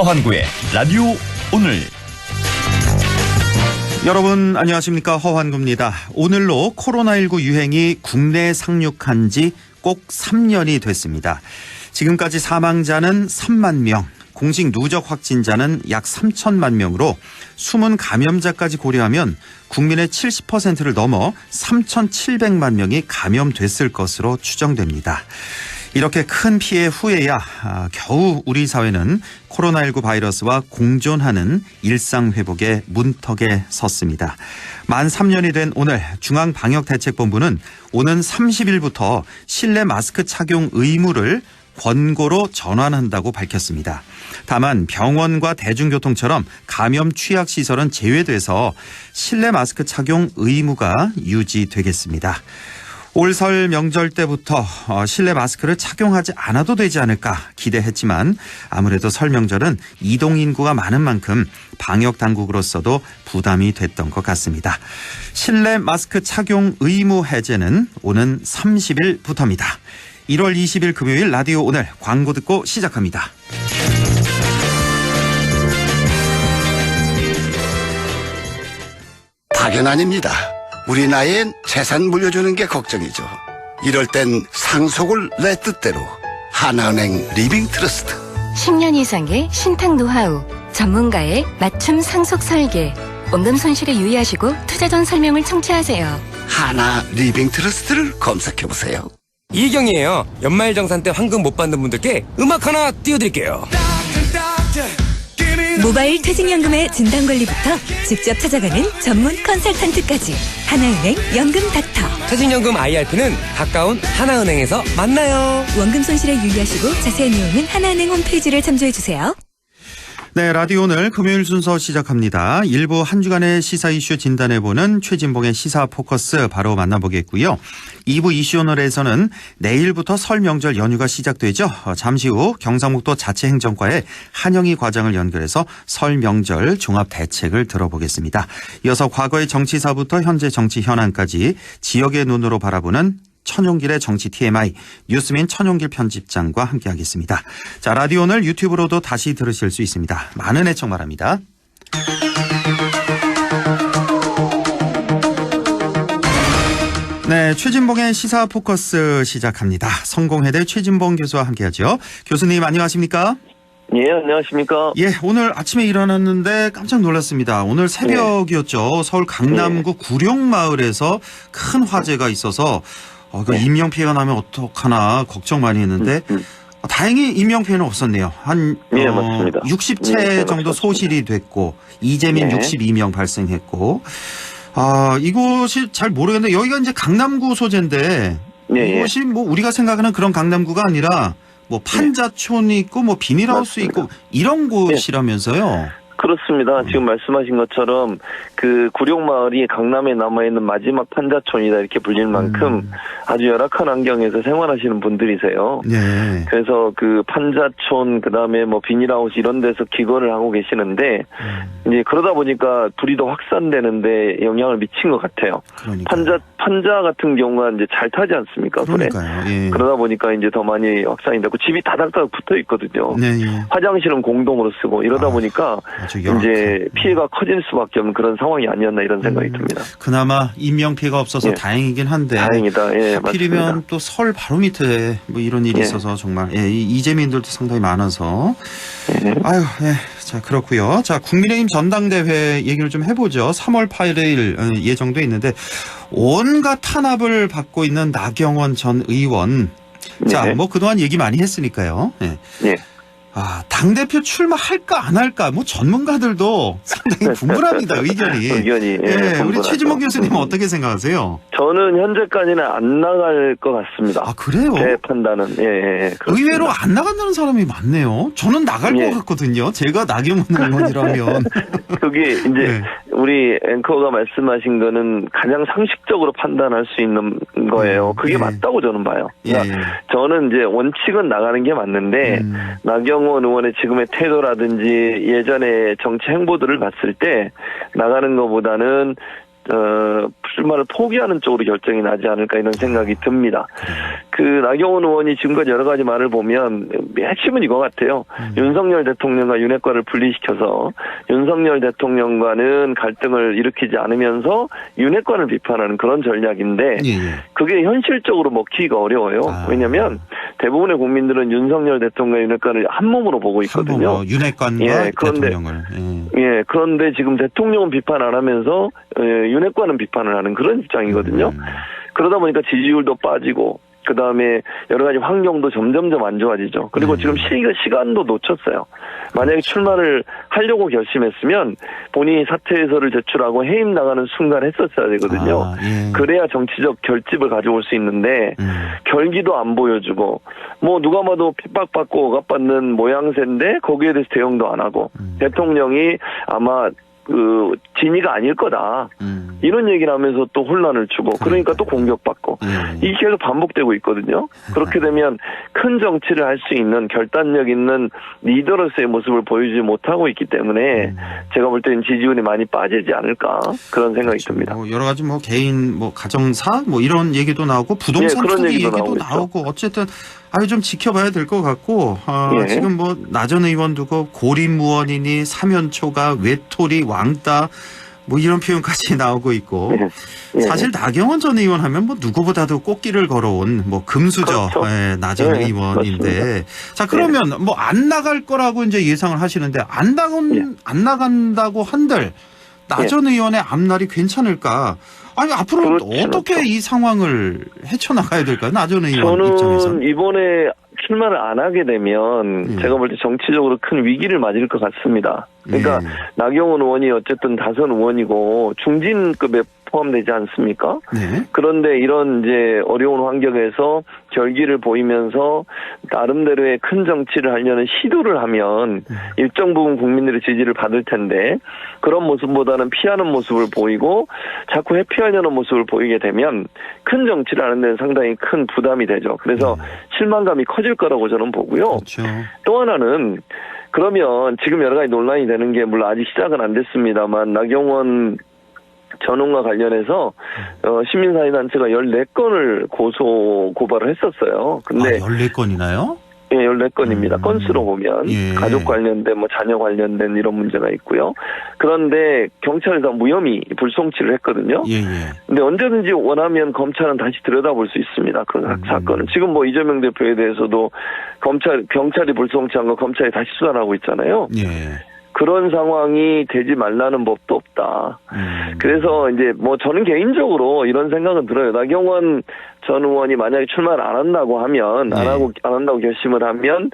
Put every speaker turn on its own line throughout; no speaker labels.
허환구의 라디오 오늘.
여러분 안녕하십니까, 허환구입니다. 오늘로 코로나19 유행이 국내에 상륙한 지 꼭 3년이 됐습니다. 지금까지 사망자는 3만 명, 공식 누적 확진자는 약 3천만 명으로 숨은 감염자까지 고려하면 국민의 70%를 넘어 3,700만 명이 감염됐을 것으로 추정됩니다. 이렇게 큰 피해 후에야 겨우 우리 사회는 코로나19 바이러스와 공존하는 일상회복의 문턱에 섰습니다. 만 3년이 된 오늘 중앙방역대책본부는 오는 30일부터 실내 마스크 착용 의무를 권고로 전환한다고 밝혔습니다. 다만 병원과 대중교통처럼 감염 취약시설은 제외돼서 실내 마스크 착용 의무가 유지되겠습니다. 올 설 명절 때부터 실내 마스크를 착용하지 않아도 되지 않을까 기대했지만 아무래도 설 명절은 이동인구가 많은 만큼 방역당국으로서도 부담이 됐던 것 같습니다. 실내 마스크 착용 의무 해제는 오는 30일부터입니다. 1월 20일 금요일 라디오 오늘 광고 듣고 시작합니다.
당연합니다. 우리 나이엔 재산 물려주는 게 걱정이죠. 이럴 땐 상속을 내 뜻대로. 하나은행 리빙트러스트.
10년 이상의 신탁 노하우, 전문가의 맞춤 상속 설계. 원금 손실에 유의하시고 투자 전 설명을 청취하세요.
하나 리빙트러스트를 검색해보세요.
이경이에요. 연말정산 때 환급 못 받는 분들께 음악 하나 띄워드릴게요.
모바일 퇴직연금의 진단관리부터 직접 찾아가는 전문 컨설턴트까지 하나은행 연금 닥터.
퇴직연금 IRP는 가까운 하나은행에서 만나요.
원금 손실에 유의하시고 자세한 내용은 하나은행 홈페이지를 참조해주세요.
네, 라디오 오늘 금요일 순서 시작합니다. 일부 한 주간의 시사 이슈 진단해보는 최진봉의 시사 포커스 바로 만나보겠고요. 2부 이슈 오늘에서는 내일부터 설 명절 연휴가 시작되죠. 잠시 후 경상북도 자치행정과의 한영희 과장을 연결해서 설 명절 종합 대책을 들어보겠습니다. 이어서 과거의 정치사부터 현재 정치 현안까지 지역의 눈으로 바라보는 천용길의 정치 TMI 뉴스민 천용길 편집장과 함께하겠습니다. 자, 라디오 오늘 유튜브로도 다시 들으실 수 있습니다. 많은 애청 바랍니다. 네, 최진봉의 시사 포커스 시작합니다. 성공회대 최진봉 교수와 함께하죠. 교수님 안녕하십니까?
예, 안녕하십니까?
예, 오늘 아침에 일어났는데 깜짝 놀랐습니다. 오늘 새벽이었죠. 서울 강남구 구룡마을에서 큰 화재가 있어서 그 인명피해가 나면 어떡하나 걱정 많이 했는데 다행히 인명피해는 없었네요. 한
맞습니다.
60채 정도 소실이 됐고 이재민 62명 발생했고 이곳이 잘 모르겠는데 여기가 이제 강남구 소재인데 이곳이 뭐 우리가 생각하는 그런 강남구가 아니라 뭐 판자촌이 있고 뭐 비닐하우스 있고 이런 곳이라면서요.
그렇습니다. 지금 말씀하신 것처럼 그 구룡마을이 강남에 남아있는 마지막 판자촌이다 이렇게 불릴 만큼 아주 열악한 환경에서 생활하시는 분들이세요.
네.
그래서 그 판자촌 그다음에 뭐 비닐하우스 이런 데서 기거를 하고 계시는데 이제 그러다 보니까 불이 더 확산되는데 영향을 미친 것 같아요. 판자 같은 경우가 이제 잘 타지 않습니까?
그러니까요. 예.
그러다 보니까 이제 더 많이 확산이 되고 집이 다닥다닥 붙어 있거든요.
네, 예.
화장실은 공동으로 쓰고 이러다 보니까 이제 피해가 커질 수밖에 없는 그런 상황이 아니었나 이런 생각이 듭니다.
그나마 인명피해가 없어서 다행이긴 한데.
다행이다. 예,
하필이면
맞습니다.
또 설 바로 밑에 뭐 이런 일이 있어서 정말 이재민들도 상당히 많아서. 아유, 자, 그렇고요. 자, 국민의힘 전당대회 얘기를 좀 해보죠. 3월 8일 예정돼 있는데 온갖 탄압을 받고 있는 나경원 전 의원. 자, 뭐 그동안 얘기 많이 했으니까요. 당대표 출마할까 안 할까 뭐 전문가들도 상당히 분분합니다. 의견이. 우리 최진봉 교수님은 어떻게 생각하세요?
저는 현재까지는 안 나갈 것 같습니다.
아, 그래요?
제 판단은.
의외로 안 나간다는 사람이 많네요. 저는 나갈 것 같거든요. 제가 나경원 의원이라면.
그게 이제 우리 앵커가 말씀하신 거는 가장 상식적으로 판단할 수 있는 거예요. 그게 맞다고 저는 봐요. 그러니까 저는 이제 원칙은 나가는 게 맞는데 나경원 의원의 지금의 태도라든지 예전의 정치 행보들을 봤을 때 나가는 것보다는 출마를 포기하는 쪽으로 결정이 나지 않을까 이런 생각이 듭니다. 그 나경원 의원이 지금까지 여러 가지 말을 보면 핵심은 이거 같아요. 윤석열 대통령과 윤핵관을 분리시켜서 윤석열 대통령과는 갈등을 일으키지 않으면서 윤핵관을 비판하는 그런 전략인데 그게 현실적으로 먹히기가 어려워요. 왜냐하면 대부분의 국민들은 윤석열 대통령과 윤핵관을 한 몸으로 보고 있거든요.
윤핵관과 대통령을.
그런데 지금 대통령은 비판 안 하면서 윤핵관은 비판을 하는 그런 입장이거든요. 그러다 보니까 지지율도 빠지고 그다음에 여러 가지 환경도 점점점 안 좋아지죠. 그리고 지금 시간도 놓쳤어요. 만약에 출마를 하려고 결심했으면 본인이 사퇴서를 제출하고 해임 나가는 순간 했었어야 되거든요. 그래야 정치적 결집을 가져올 수 있는데 결기도 안 보여주고 뭐 누가 봐도 핍박받고 억압받는 모양새인데 거기에 대해서 대응도 안 하고 대통령이 아마 그 진위가 아닐 거다. 이런 얘기를 하면서 또 혼란을 주고 그러니까 또 공격받고 이게 계속 반복되고 있거든요. 그렇게 되면 큰 정치를 할 수 있는 결단력 있는 리더로서의 모습을 보여주지 못하고 있기 때문에 제가 볼 때는 지지율이 많이 빠지지 않을까 그런 생각이 듭니다.
뭐 여러 가지 뭐 개인 뭐 가정사 뭐 이런 얘기도 나오고 부동산
그런
투기
얘기도
얘기도 나오고 어쨌든 좀 지켜봐야 될 것 같고 지금 뭐 나 전 의원 두고 고립무원이니 사면초가 외톨이 왕따 뭐 이런 표현까지 나오고 있고 사실 나경원 전 의원 하면 뭐 누구보다도 꽃길을 걸어온 뭐 금수저
그렇죠.
나 전 의원인데 자 그러면 뭐 안 나갈 거라고 이제 예상을 하시는데 안 나간다고 한들 나 전 의원의 앞날이 괜찮을까? 아니 앞으로 어떻게 이 상황을 헤쳐나가야 될까요? 나 전 의원 입장에서.
저는 이번에 출마를 안 하게 되면 제가 볼 때 정치적으로 큰 위기를 맞을 것 같습니다. 그러니까 나경원 의원이 어쨌든 다선 의원이고 중진급에 포함되지 않습니까? 그런데 이런 이제 어려운 환경에서 결기를 보이면서 나름대로의 큰 정치를 하려는 시도를 하면 일정 부분 국민들의 지지를 받을 텐데 그런 모습보다는 피하는 모습을 보이고 자꾸 회피하려는 모습을 보이게 되면 큰 정치를 하는 데는 상당히 큰 부담이 되죠. 그래서 실망감이 커질 거라고 저는 보고요.
그렇죠.
또 하나는 그러면 지금 여러 가지 논란이 되는 게 물론 아직 시작은 안 됐습니다만 나경원 전원과 관련해서 시민사회단체가 14건을 고발을 했었어요. 근데
14건이나요?
예, 14건입니다. 건수로 보면 가족 관련된 뭐 자녀 관련된 이런 문제가 있고요. 그런데 경찰에서 무혐의 불송치를 했거든요. 근데 언제든지 원하면 검찰은 다시 들여다볼 수 있습니다. 그런 사건은. 지금 뭐 이재명 대표에 대해서도 경찰이 불송치한 거 검찰이 다시 수사를 하고 있잖아요. 그런 상황이 되지 말라는 법도 없다. 그래서 이제 뭐 저는 개인적으로 이런 생각은 들어요. 나경원 전 의원이 만약에 출마를 안 한다고 하면 안 한다고 결심을 하면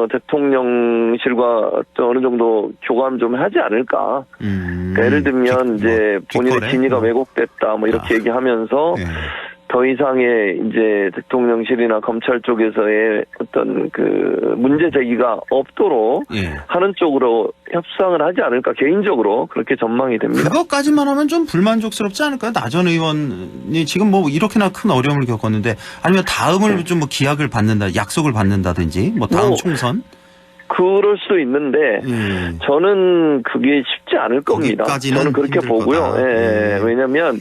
대통령실과 어느 정도 교감 좀 하지 않을까. 그러니까 예를 들면 이제 본인의 진위가 왜곡됐다 뭐 이렇게 얘기하면서 더 이상의 이제 대통령실이나 검찰 쪽에서의 어떤 그 문제 제기가 없도록 하는 쪽으로 협상을 하지 않을까 개인적으로 그렇게 전망이 됩니다.
그것까지만 하면 좀 불만족스럽지 않을까요? 나 전 의원이 지금 뭐 이렇게나 큰 어려움을 겪었는데 아니면 다음을 좀 뭐 기약을 받는다, 약속을 받는다든지 뭐 다음 총선?
그럴 수도 있는데 저는 그게 쉽지 않을 겁니다. 저는 그렇게 보고요. 왜냐하면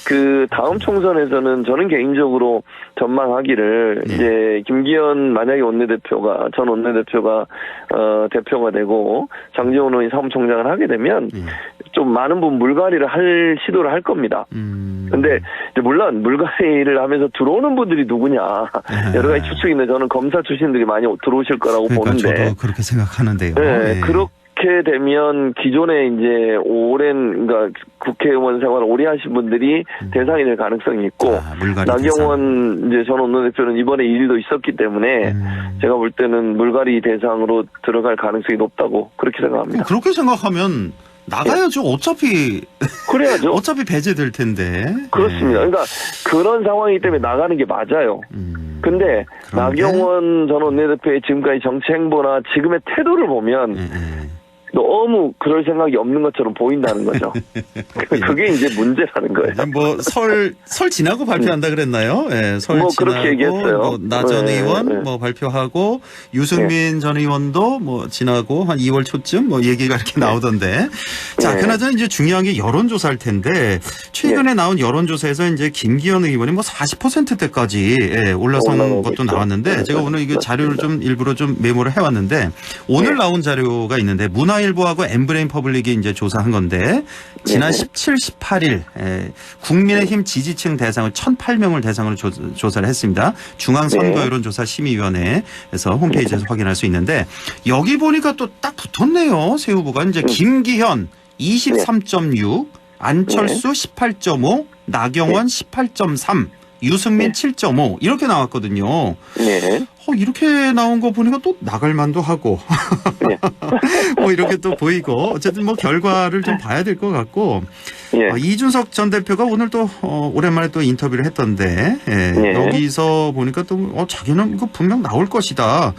그 다음 총선에서는 저는 개인적으로 전망하기를 이제 김기현 만약에 전 원내대표가 대표가 되고 장제원 의원이 사무총장을 하게 되면 좀 많은 부분 물갈이를 할 시도를 할 겁니다. 근데 물론 물갈이를 하면서 들어오는 분들이 누구냐 여러 가지 추측인데 저는 검사 출신들이 많이 들어오실 거라고 보는데.
저도 그렇게 생각하는데요.
그렇게 되면 기존에 이제 그러니까 국회의원 생활을 오래 하신 분들이 대상이 될 가능성이 있고 나경원 이제 전 원내대표는 이번에 일도 있었기 때문에 제가 볼 때는 물갈이 대상으로 들어갈 가능성이 높다고 그렇게 생각합니다.
그렇게 생각하면 나가야죠. 어차피
그래야죠.
어차피 배제될 텐데.
그렇습니다. 그러니까 그런 상황이기 때문에 나가는 게 맞아요. 근데 나경원 전 원내대표의 지금까지 정치 행보나 지금의 태도를 보면 너무 그럴 생각이 없는 것처럼 보인다는 거죠. 그게 이제 문제라는 거예요.
뭐 설 지나고 발표한다 그랬나요? 예, 설
뭐
지나고
그렇게 얘기했어요.
뭐 나전
네,
의원
네.
뭐 발표하고 유승민 전 의원도 뭐 지나고 한 2월 초쯤 뭐 얘기가 이렇게 나오던데. 자,
네.
그나저나 이제 중요한 게 여론조사일 텐데 최근에 나온 여론조사에서 이제 김기현 의원이 뭐 40%대까지 올라선
올라가고
것도
있죠.
나왔는데
네,
제가 오늘 이게
맞습니다.
자료를 좀 일부러 좀 메모를 해왔는데 오늘
네.
나온 자료가 있는데 문화일보하고 엠브레인 퍼블릭이 이제 조사한 건데 지난
네.
17, 18일 국민의힘 지지층 대상을 1,008명을 대상으로 조사를 했습니다. 중앙선거여론조사 심의위원회에서 홈페이지에서 확인할 수 있는데 여기 보니까 또 딱 붙었네요. 새 후보가 이제 김기현 23.6, 안철수 18.5, 나경원 18.3, 유승민 7.5 이렇게 나왔거든요.
네.
이렇게 나온 거 보니까 또 나갈 만도 하고
네.
뭐 이렇게 또 보이고 어쨌든 뭐 결과를 좀 봐야 될 것 같고
예.
이준석 전 대표가 오늘 또 오랜만에 또 인터뷰를 했던데
네.
여기서 보니까 또 자기는 이거 분명 나올 것이다.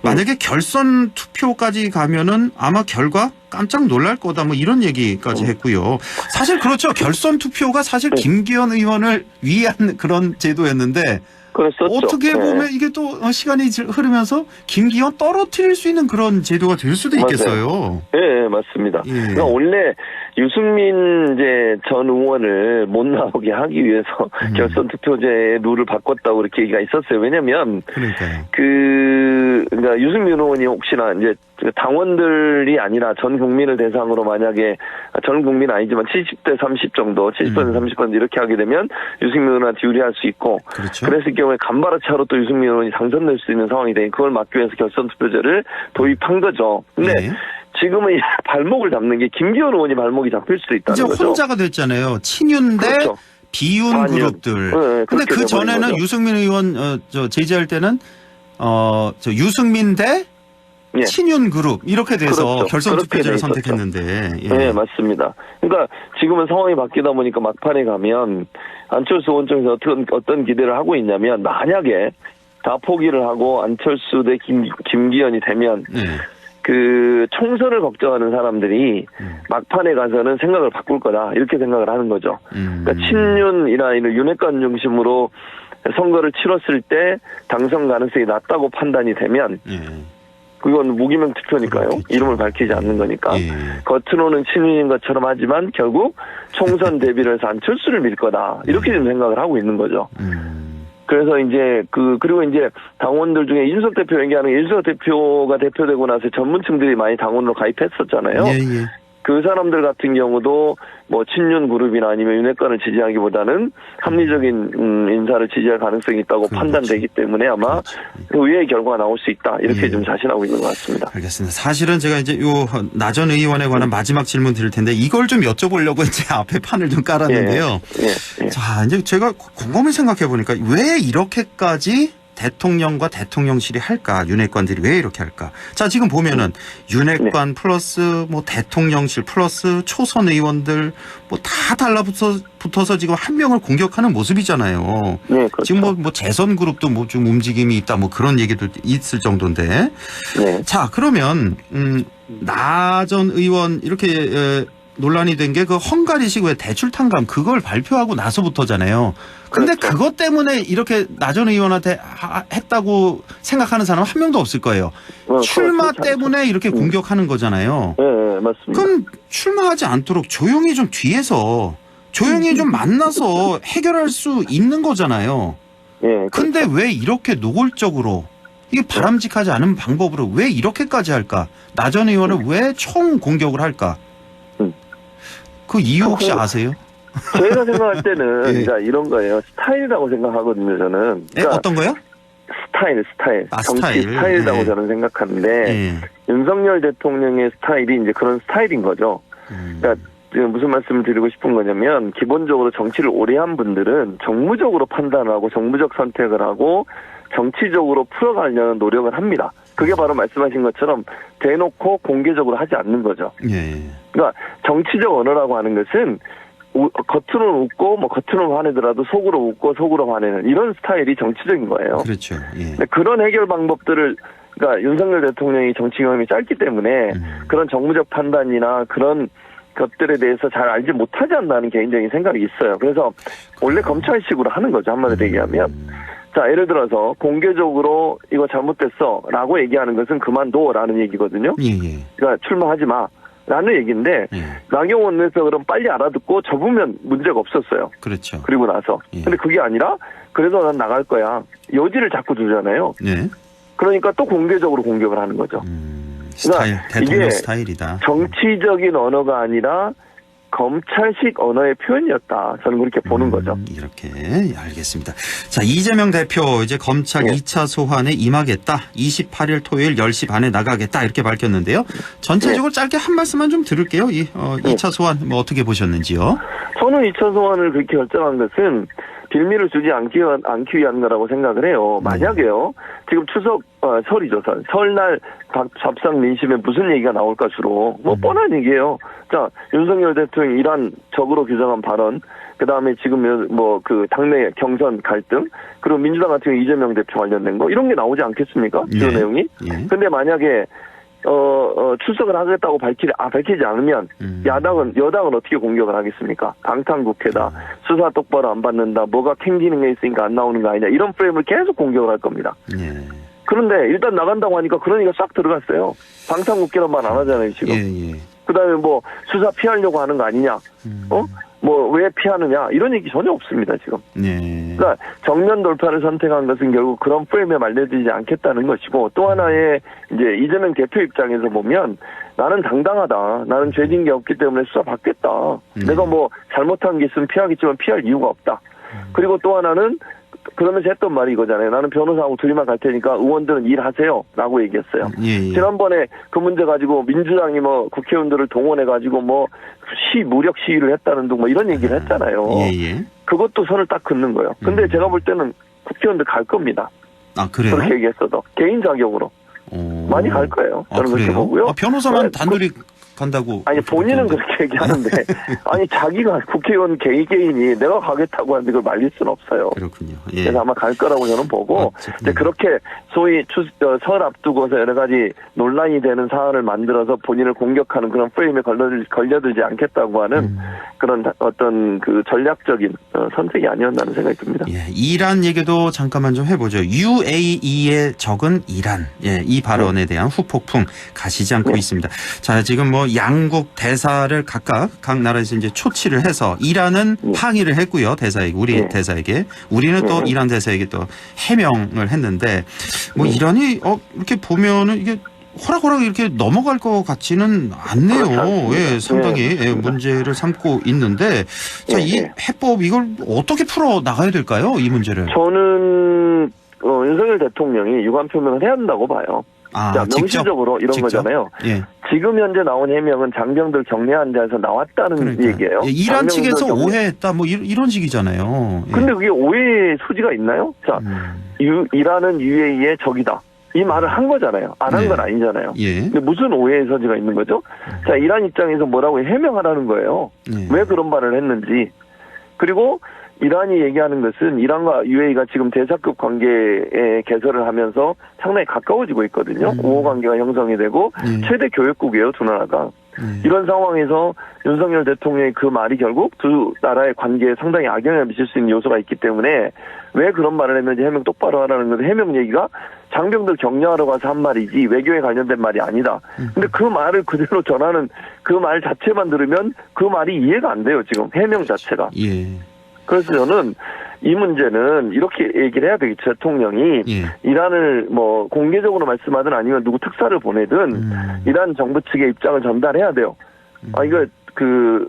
만약에 결선 투표까지 가면은 아마 결과 깜짝 놀랄 거다 뭐 이런 얘기까지 했고요. 사실 그렇죠. 결선 투표가 사실 김기현 의원을 위한 그런 제도였는데
그랬었죠.
어떻게
네.
보면 이게 또 시간이 흐르면서 김기현 떨어뜨릴 수 있는 그런 제도가 될 수도
맞아요.
있겠어요.
네, 맞습니다.
예.
그러니까 원래 유승민 이제 전 의원을 못 나오게 하기 위해서 결선 투표제의 룰을 바꿨다고 이렇게 얘기가 있었어요. 왜냐면
그러니까요.
그러니까 유승민 의원이 혹시나 이제 당원들이 아니라 전 국민을 대상으로 만약에 전 국민 아니지만 70대 30 정도, 70% 30% 이렇게 하게 되면 유승민 의원한테 유리할 수 있고,
그렇죠.
그랬을 경우에 간발의 차로 또 유승민 의원이 당선될 수 있는 상황이 되니 그걸 막기 위해서 결선 투표제를 도입한 거죠. 근데
네.
지금은 발목을 잡는 게 김기현 의원이 발목이 잡힐 수도 있다는
이제
거죠.
혼자가 됐잖아요. 친윤대
그렇죠.
비윤
반윤.
그룹들.
네,
근데
그렇게
그
돼버린
전에는
거죠.
유승민 의원 제지할 때는 저 유승민 대
예.
친윤 그룹 이렇게 돼서
그렇죠.
결선
그렇게
투표제를
돼 있었죠.
선택했는데. 예.
네, 맞습니다. 그러니까 지금은 상황이 바뀌다 보니까 막판에 가면 안철수 의원 쪽에서 어떤 기대를 하고 있냐면 만약에 다 포기를 하고 안철수 대 김기현이 되면
네.
그 총선을 걱정하는 사람들이 막판에 가서는 생각을 바꿀 거다 이렇게 생각을 하는 거죠. 그러니까 친윤이나 이런 윤핵관 중심으로 선거를 치렀을 때 당선 가능성이 낮다고 판단이 되면
예.
그건 무기명 투표니까요.
그렇겠죠.
이름을 밝히지 않는 거니까.
예.
겉으로는 친윤인 것처럼 하지만 결국 총선 대비를 해서 안철수를 밀 거다. 이렇게 좀 생각을 하고 있는 거죠. 그래서 이제 그리고 이제 당원들 중에 이준석 대표 얘기하는 게 이준석 대표가 대표되고 나서 전문층들이 많이 당원으로 가입했었잖아요.
예, 예.
그 사람들 같은 경우도 뭐 친윤 그룹이나 아니면 윤핵관을 지지하기보다는 합리적인 인사를 지지할 가능성이 있다고
그렇지.
판단되기 때문에 아마 의외의 결과가 나올 수 있다 이렇게
예.
좀 자신하고 있는 것 같습니다.
알겠습니다. 사실은 제가 이제 요 나전 의원에 관한 마지막 질문 드릴 텐데 이걸 좀 여쭤보려고 이제 앞에 판을 좀 깔았는데요.
예.
자, 이제 제가 곰곰이 생각해 보니까 왜 이렇게까지 대통령과 대통령실이 할까? 윤핵관들이 왜 이렇게 할까? 자, 지금 보면은 윤핵관 플러스 뭐 대통령실 플러스 초선 의원들 뭐 다 달라붙어서 지금 한 명을 공격하는 모습이잖아요.
네, 그렇죠.
지금 뭐 재선 그룹도 뭐 좀 움직임이 있다 뭐 그런 얘기도 있을 정도인데.
네.
자, 그러면 나 전 의원 이렇게 논란이 된 게 그 헝가리식 왜 대출 탕감 그걸 발표하고 나서부터잖아요. 근데
그렇죠.
그것 때문에 이렇게 나 전 의원한테 했다고 생각하는 사람은 한 명도 없을 거예요. 출마
그렇지 않죠.
때문에 이렇게 공격하는 거잖아요.
네, 맞습니다.
그럼 출마하지 않도록 조용히 좀 뒤에서 조용히 좀 만나서 해결할 수 있는 거잖아요.
예.
근데 왜 이렇게 노골적으로 이게 바람직하지 않은 방법으로 왜 이렇게까지 할까? 나 전 의원을 왜 총 공격을 할까? 그 이유 혹시 아세요?
저희가 생각할 때는
예.
이제 이런 거예요. 스타일이라고 생각하거든요, 저는.
예, 어떤 거요?
스타일.
아,
정치
스타일.
스타일이라고
예.
저는 생각하는데
예.
윤석열 대통령의 스타일이 이제 그런 스타일인 거죠. 그러니까 지금 무슨 말씀을 드리고 싶은 거냐면 기본적으로 정치를 오래 한 분들은 정무적으로 판단하고 정무적 선택을 하고 정치적으로 풀어가려는 노력을 합니다. 그게 바로 말씀하신 것처럼 대놓고 공개적으로 하지 않는 거죠.
예.
그러니까 정치적 언어라고 하는 것은 겉으로는 웃고 뭐 겉으로는 화내더라도 속으로 웃고 속으로 화내는 이런 스타일이 정치적인 거예요.
그렇죠. 예.
근데 그런 해결 방법들을 그러니까 윤석열 대통령이 정치 경험이 짧기 때문에 그런 정무적 판단이나 그런 것들에 대해서 잘 알지 못하지 않나는 개인적인 생각이 있어요. 그래서 원래 검찰식으로 하는 거죠. 한마디로 얘기하면. 자, 예를 들어서 공개적으로 이거 잘못됐어 라고 얘기하는 것은 그만둬라는 얘기거든요.
예.
그러니까 출마하지 마 라는 얘기인데 나경원 원내대표 그럼 빨리 알아듣고 접으면 문제가 없었어요.
그렇죠.
그리고 나서.
예.
근데 그게 아니라 그래서 난 나갈 거야. 여지를 자꾸 두잖아요.
네.
그러니까 또 공개적으로 공격을 하는 거죠.
스타일, 대통령
이게
스타일이다.
정치적인 언어가 아니라 검찰식 언어의 표현이었다. 저는 그렇게 보는 거죠.
이렇게 알겠습니다. 자, 이재명 대표 이제 검찰 2차 소환에 임하겠다. 28일 토요일 10시 반에 나가겠다. 이렇게 밝혔는데요. 전체적으로 짧게 한 말씀만 좀 들을게요. 2차 소환 뭐 어떻게 보셨는지요?
저는 2차 소환을 그렇게 결정한 것은 빌미를 주지 않기 위한 거라고 생각을 해요. 만약에요. 지금 추석 설이죠. 설날 밥상 민심에 무슨 얘기가 나올까 주로. 뭐 뻔한 얘기예요. 자, 윤석열 대통령이 이란 적으로 규정한 발언, 그다음에 지금 뭐 그 당내 경선 갈등, 그리고 민주당 같은 경우 이재명 대표 관련된 거 이런 게 나오지 않겠습니까? 그 내용이. 근데 만약에 출석을 하겠다고 밝히지 않으면 여당은 어떻게 공격을 하겠습니까? 방탄국회다. 수사 똑바로 안 받는다. 뭐가 캥기는 게 있으니까 안 나오는 거 아니냐. 이런 프레임을 계속 공격을 할 겁니다. 그런데 일단 나간다고 하니까 그런 얘기가 싹 들어갔어요. 방탄국회란 말 안 하잖아요, 지금. 그다음에 뭐 수사 피하려고 하는 거 아니냐. 뭐 왜 피하느냐. 이런 얘기 전혀 없습니다, 지금. 그러니까 정면 돌파를 선택한 것은 결국 그런 프레임에 말려들지 않겠다는 것이고, 또 하나의 이제 이재명 대표 입장에서 보면 나는 당당하다. 나는 죄진 게 없기 때문에 수사 받겠다. 내가 뭐 잘못한 게 있으면 피하겠지만 피할 이유가 없다. 그리고 또 하나는 그러면서 했던 말이 이거잖아요. 나는 변호사하고 둘이만 갈 테니까 의원들은 일하세요. 라고 얘기했어요. 지난번에 그 문제 가지고 민주당이 뭐 국회의원들을 동원해가지고 뭐 무력 시위를 했다는 등 뭐 이런 얘기를 했잖아요. 그것도 선을 딱 긋는 거예요. 근데 제가 볼 때는 국회의원들 갈 겁니다.
아, 그래요?
그렇게 얘기했어도. 개인 자격으로. 많이 갈 거예요. 저는 그렇게 보고요.
변호사만 단둘이 간다고.
아니 본인은 그렇게 얘기하는데 아니 자기가 국회의원 개인이 내가 가겠다고 하는데 그걸 말릴 수는 없어요.
그렇군요.
그래서 아마 갈 거라고 저는 보고 이제 그렇게 소위 설 앞두고서 여러 가지 논란이 되는 사안을 만들어서 본인을 공격하는 그런 프레임에 걸려들지 않겠다고 하는 그런 어떤 그 전략적인 선택이 아니었나는 생각이 듭니다.
이란 얘기도 잠깐만 좀 해보죠. UAE의 적은 이란. 이 발언에 대한 후폭풍 가시지 않고 있습니다. 자, 지금 뭐 양국 대사를 각 나라에서 이제 초치를 해서 이란은 항의를 했고요. 대사에게, 우리 대사에게. 우리는 또 이란 대사에게 또 해명을 했는데 뭐 이란이 이렇게 보면은 이게 호락호락 이렇게 넘어갈 것 같지는 않네요. 상당히 문제를 삼고 있는데 자, 이 해법 이걸 어떻게 풀어 나가야 될까요? 이 문제를.
저는 윤석열 대통령이 유감 표명을 해야 한다고 봐요. 자, 명시적으로 이런 거잖아요. 지금 현재 나온 해명은 장병들 격리한 자에서 나왔다는 얘기예요.
이란 측에서 오해했다 뭐 이런 식이잖아요.
근데 그게 오해의 소지가 있나요? 자, 이란은 UAE의 적이다. 이 말을 한 거잖아요. 안 한 건 아니잖아요. 근데 무슨 오해의 소지가 있는 거죠? 자, 이란 입장에서 뭐라고 해명하라는 거예요. 왜 그런 말을 했는지. 그리고 이란이 얘기하는 것은 이란과 UAE가 지금 대사급 관계에 개설을 하면서 상당히 가까워지고 있거든요. 우호 관계가 형성이 되고 최대 교역국이에요, 두 나라가. 이런 상황에서 윤석열 대통령의 그 말이 결국 두 나라의 관계에 상당히 악영향을 미칠 수 있는 요소가 있기 때문에 왜 그런 말을 했는지 해명 똑바로 하라는 건데 해명 얘기가 장병들 격려하러 가서 한 말이지 외교에 관련된 말이 아니다. 근데 그 말을 그대로 전하는 그 말 자체만 들으면 그 말이 이해가 안 돼요, 지금 해명 자체가. 그래서 저는 이 문제는 이렇게 얘기를 해야 되겠죠. 대통령이 이란을 뭐 공개적으로 말씀하든 아니면 누구 특사를 보내든 이란 정부 측의 입장을 전달해야 돼요. 이거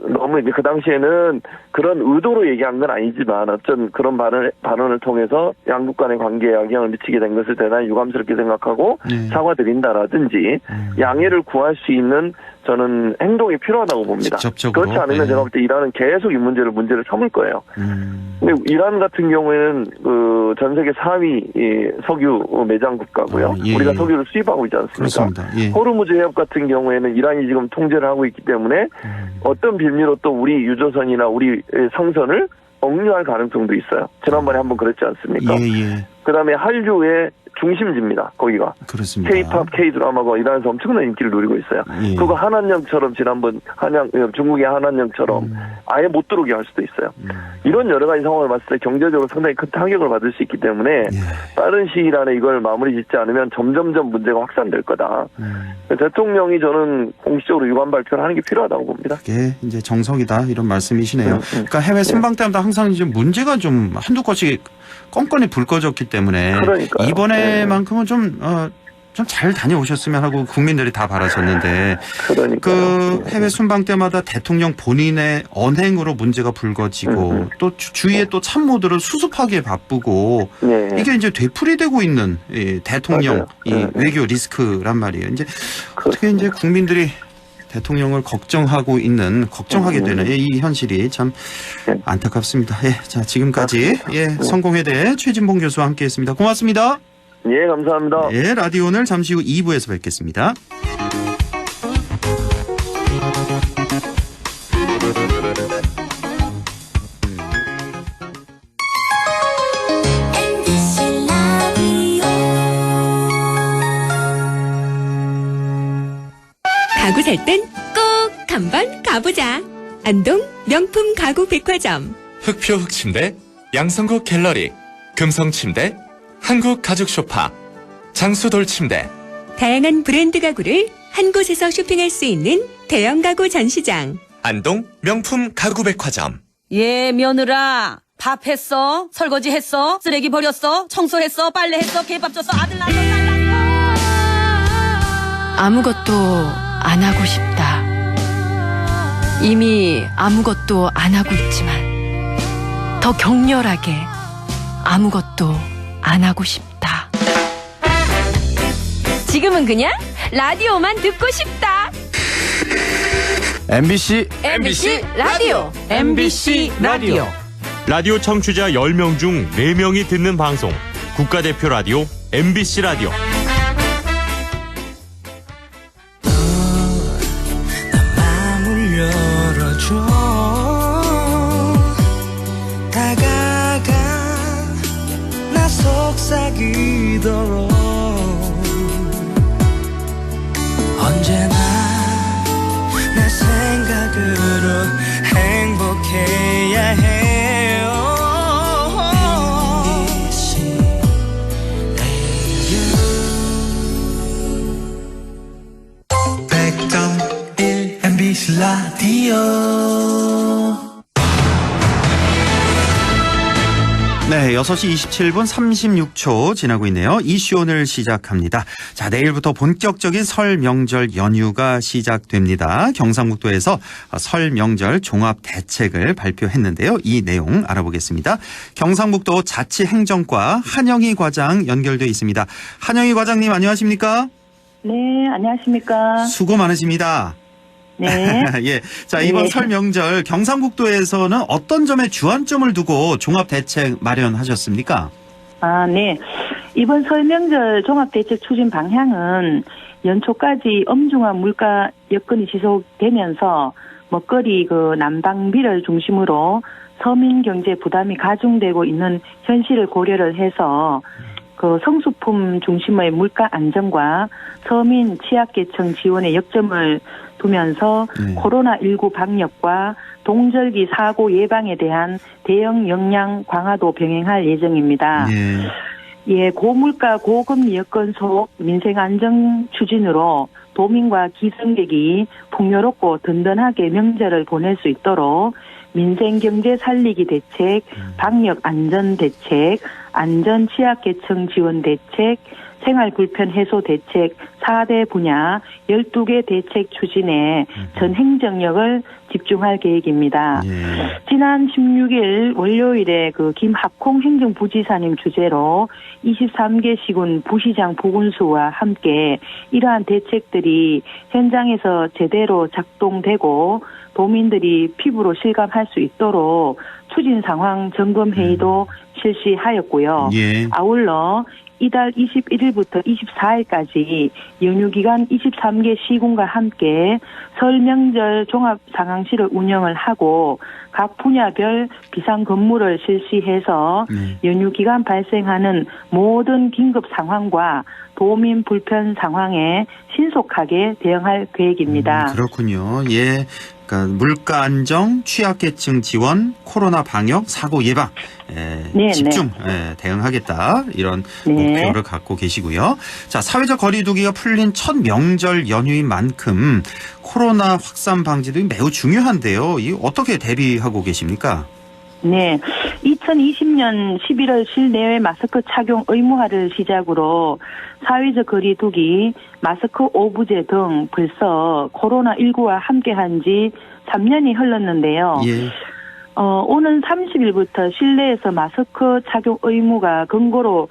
너무 이제 그 당시에는 그런 의도로 얘기한 건 아니지만 어떤 그런 발언을 통해서 양국 간의 관계에 영향을 미치게 된 것을 대단히 유감스럽게 생각하고 사과드린다라든지 양해를 구할 수 있는 저는 행동이 필요하다고 봅니다.
직접적으로.
그렇지 않으면 제가 볼 때 이란은 계속 이 문제를 삼을 거예요. 근데 이란 같은 경우에는 전 세계 4위 석유 매장 국가고요. 우리가 석유를 수입하고 있지 않습니까? 호르무즈 해협 같은 경우에는 이란이 지금 통제를 하고 있기 때문에 어떤 빌미로 또 우리 유조선이나 우리 상선을 억류할 가능성도 있어요. 지난번에 한번 그랬지 않습니까? 그다음에 한류의 중심지입니다. 거기가.
그렇습니다.
K-팝, K-드라마가 이란에서 엄청난 인기를 누리고 있어요.
예.
그거 한한령처럼 지난번 중국의 한한령처럼 아예 못 들어오게 할 수도 있어요. 이런 여러 가지 상황을 봤을 때 경제적으로 상당히 큰 타격을 받을 수 있기 때문에
예.
빠른 시일 안에 이걸 마무리 짓지 않으면 점점점 문제가 확산될 거다. 대통령이 저는 공식적으로 유감 발표를 하는 게 필요하다고 봅니다.
이게 이제 정석이다 이런 말씀이시네요. 그러니까 해외 순방 때마다 항상 이제 문제가 좀 한두 건씩 건건이 불 꺼졌기 때문에
그러니까요.
이번에만큼은 좀 잘 다녀오셨으면 하고 국민들이 다 바라셨는데 그 해외 순방 때마다 대통령 본인의 언행으로 문제가 불거지고 또 주위에 또 참모들을 수습하기에 바쁘고
네.
이게 이제 되풀이되고 있는 이 대통령
맞아요.
이 외교 리스크란 말이에요. 이제 어떻게 이제 국민들이 대통령을 걱정하게 되는 이 현실이 참 안타깝습니다. 예, 자 지금까지 성공회대 최진봉 교수와 함께했습니다. 고맙습니다.
예, 감사합니다.
예, 라디오 오늘 잠시 후 2부에서 뵙겠습니다.
가구 살 땐 꼭 한번 가보자. 안동 명품 가구 백화점.
흑표 흑침대, 양성국 갤러리, 금성침대, 한국 가죽 소파, 장수돌 침대.
다양한 브랜드 가구를 한 곳에서 쇼핑할 수 있는 대형 가구 전시장.
안동 명품 가구 백화점.
예, 며느라. 밥 했어? 설거지 했어? 쓰레기 버렸어? 청소했어? 빨래했어? 개밥 줬어? 아들 낳았어? 딸 낳았어?
아무것도 안 하고 싶다. 이미 아무것도 안 하고 있지만 더 격렬하게 아무것도 안 하고 싶다. 지금은 그냥 라디오만 듣고 싶다.
MBC
라디오.
MBC 라디오. 라디오 청취자 10명 중 4명이 듣는 방송. 국가대표 라디오 MBC 라디오.
마음을 열어줘. 다가가 나 속삭이도록. 언제나 내 생각으로 행복해야 해요. MBC 라디오 100.1 MBC 라디오.
네, 6시 27분 36초 지나고 있네요. 이슈 오늘 시작합니다. 자, 내일부터 본격적인 설 명절 연휴가 시작됩니다. 경상북도에서 설 명절 종합 대책을 발표했는데요. 이 내용 알아보겠습니다. 경상북도 자치행정과 한영희 과장 연결돼 있습니다. 한영희 과장님 안녕하십니까?
네, 안녕하십니까?
수고 많으십니다.
네.
예. 자, 이번
네.
설 명절 경상북도에서는 어떤 점에 주안점을 두고 종합 대책 마련하셨습니까?
아, 네. 이번 설 명절 종합대책 추진 방향은 연초까지 엄중한 물가 여건이 지속되면서 먹거리 난방비를 중심으로 서민 경제 부담이 가중되고 있는 현실을 고려를 해서 성수품 중심의 물가 안정과 서민 취약계층 지원에 역점을 두면서 코로나19 방역과 동절기 사고 예방에 대한 대응 역량 강화도 병행할 예정입니다. 예, 고물가 고금리 여건 속 민생 안정 추진으로 도민과 기성객이 풍요롭고 든든하게 명절을 보낼 수 있도록 민생 경제 살리기 대책, 방역 안전 대책, 안전 취약계층 지원 대책, 생활 불편 해소 대책 4대 분야 12개 대책 추진에 전 행정력을 집중할 계획입니다. 지난 16일 월요일에 김학홍 행정부지사님 주재로 23개 시군 부시장 보건수와 함께 이러한 대책들이 현장에서 제대로 작동되고 도민들이 피부로 실감할 수 있도록 추진 상황 점검 회의도 실시하였고요. 아울러 이달 21일부터 24일까지 연휴 기간 23개 시군과 함께 설 명절 종합 상황실을 운영을 하고 각 분야별 비상 근무를 실시해서 연휴 기간 발생하는 모든 긴급 상황과 도민 불편 상황에 신속하게 대응할 계획입니다.
그렇군요. 예. 그러니까 물가 안정, 취약계층 지원, 코로나 방역, 사고 예방 집중 대응하겠다 이런 목표를 갖고 계시고요. 자, 사회적 거리두기가 풀린 첫 명절 연휴인 만큼 코로나 확산 방지도 매우 중요한데요. 이 어떻게 대비하고 계십니까?
네. 2020년 11월 실내외 마스크 착용 의무화를 시작으로 사회적 거리두기, 마스크 오부제 등 벌써 코로나19와 함께한 지 3년이 흘렀는데요.
예.
오는 30일부터 실내에서 마스크 착용 의무가 권고로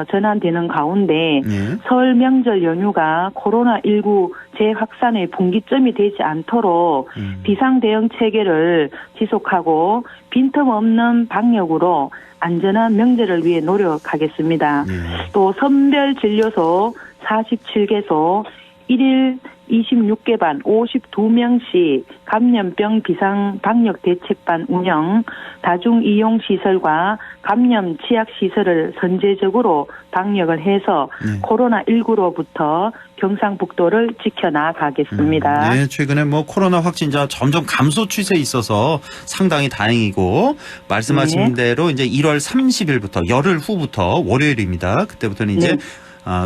전환되는 가운데 설 명절 연휴가 코로나19 재확산의 분기점이 되지 않도록 비상 대응 체계를 지속하고 빈틈없는 방역으로 안전한 명절을 위해 노력하겠습니다. 또 선별 진료소 47개소 1일 26개 반 52명씩 감염병 비상 방역 대책반 운영, 다중 이용 시설과 감염 취약 시설을 선제적으로 방역을 해서 코로나19로부터 경상북도를 지켜나가겠습니다.
네, 최근에 코로나 확진자 점점 감소 추세에 있어서 상당히 다행이고 말씀하신 대로 이제 1월 30일부터 열흘 후부터 월요일입니다. 그때부터는 이제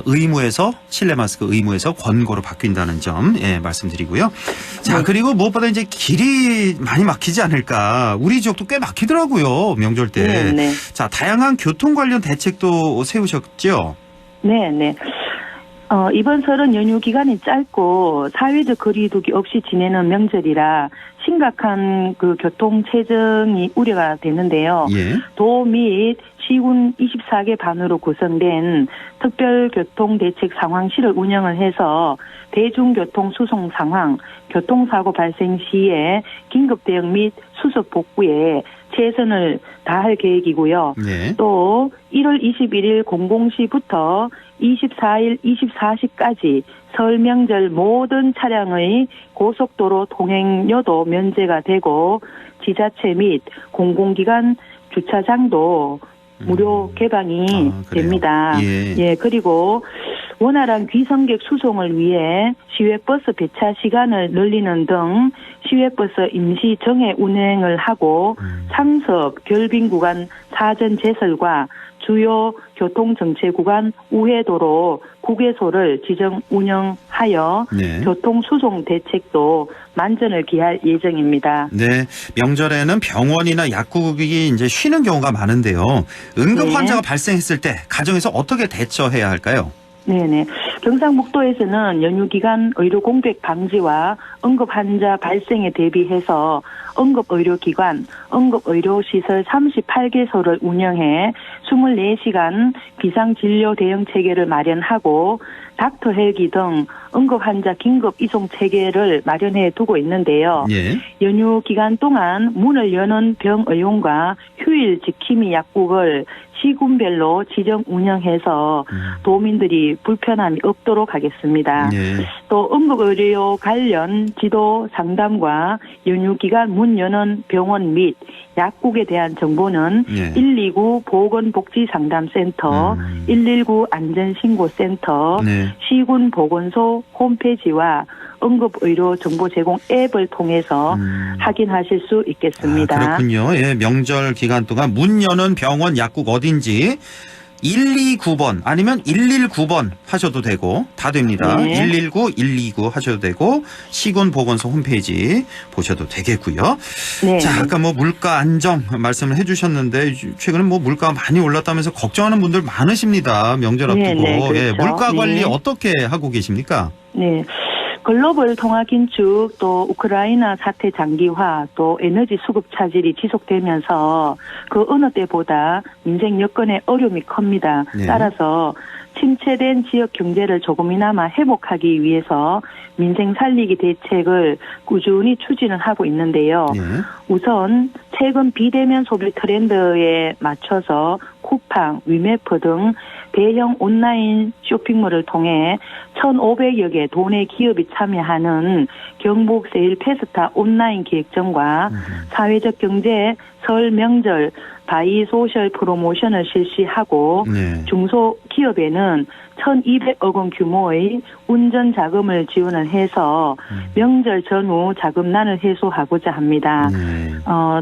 의무에서 실내 마스크 의무에서 권고로 바뀐다는 점 말씀드리고요. 자, 그리고 무엇보다 이제 길이 많이 막히지 않을까. 우리 지역도 꽤 막히더라고요. 명절 때. 자, 다양한 교통 관련 대책도 세우셨죠?
네. 이번 설은 연휴 기간이 짧고 사회적 거리두기 없이 지내는 명절이라 심각한 그 교통 체증이 우려가 되는데요. 도 및 시군 24개 반으로 구성된 특별교통대책 상황실을 운영을 해서 대중교통 수송 상황, 교통사고 발생 시에 긴급 대응 및 수습 복구에 최선을 다할 계획이고요. 또 1월 21일 00시부터 24일 24시까지 설 명절 모든 차량의 고속도로 통행료도 면제가 되고 지자체 및 공공기관 주차장도 무료 개방이 됩니다. 그리고 원활한 귀성객 수송을 위해 시외버스 배차 시간을 늘리는 등 시외버스 임시 정해 운행을 하고 상습, 결빙 구간 사전 제설과 주요 교통정체 구간 우회도로 국외소를 지정 운영하여 교통수송 대책도 만전을 기할 예정입니다.
네, 명절에는 병원이나 약국이 이제 쉬는 경우가 많은데요. 응급 환자가 발생했을 때 가정에서 어떻게 대처해야 할까요?
네네. 경상북도에서는 연휴 기간 의료 공백 방지와 응급 환자 발생에 대비해서 응급의료기관, 응급의료시설 38개소를 운영해 24시간 비상진료 대응 체계를 마련하고 닥터 헬기 등 응급 환자 긴급 이송 체계를 마련해 두고 있는데요. 연휴 기간 동안 문을 여는 병의원과 휴일 지킴이 약국을 시군별로 지정 운영해서 도민들이 불편함이 없도록 하겠습니다. 또 응급의료 관련 지도 상담과 연휴 기간 문 여는 병원 및 약국에 대한 정보는 129 보건복지상담센터, 119 안전신고센터, 시군 보건소 홈페이지와 응급의료 정보 제공 앱을 통해서 확인하실 수 있겠습니다.
그렇군요. 예, 명절 기간 동안 문 여는 병원, 약국 어딘지 129번 아니면 119번 하셔도 되고 다 됩니다. 119, 129 하셔도 되고 시군 보건소 홈페이지 보셔도 되겠고요. 자, 아까 물가 안정 말씀을 해주셨는데 최근에 물가가 많이 올랐다면서 걱정하는 분들 많으십니다. 명절 앞두고.
그렇죠.
예, 물가 관리 어떻게 하고 계십니까?
네. 글로벌 통화 긴축, 또 우크라이나 사태 장기화, 또 에너지 수급 차질이 지속되면서 그 어느 때보다 민생 여건의 어려움이 큽니다. 따라서 침체된 지역 경제를 조금이나마 회복하기 위해서 민생 살리기 대책을 꾸준히 추진을 하고 있는데요. 우선 최근 비대면 소비 트렌드에 맞춰서 쿠팡, 쿠팡, 위메프 등 대형 온라인 쇼핑몰을 통해 1,500여 개 도내 기업이 참여하는 경북 세일 페스타 온라인 기획전과 사회적 경제 설 명절 바이 소셜 프로모션을 실시하고
네.
중소기업에는 1,200억 원 규모의 운전 자금을 지원을 해서 명절 전후 자금난을 해소하고자 합니다.
네.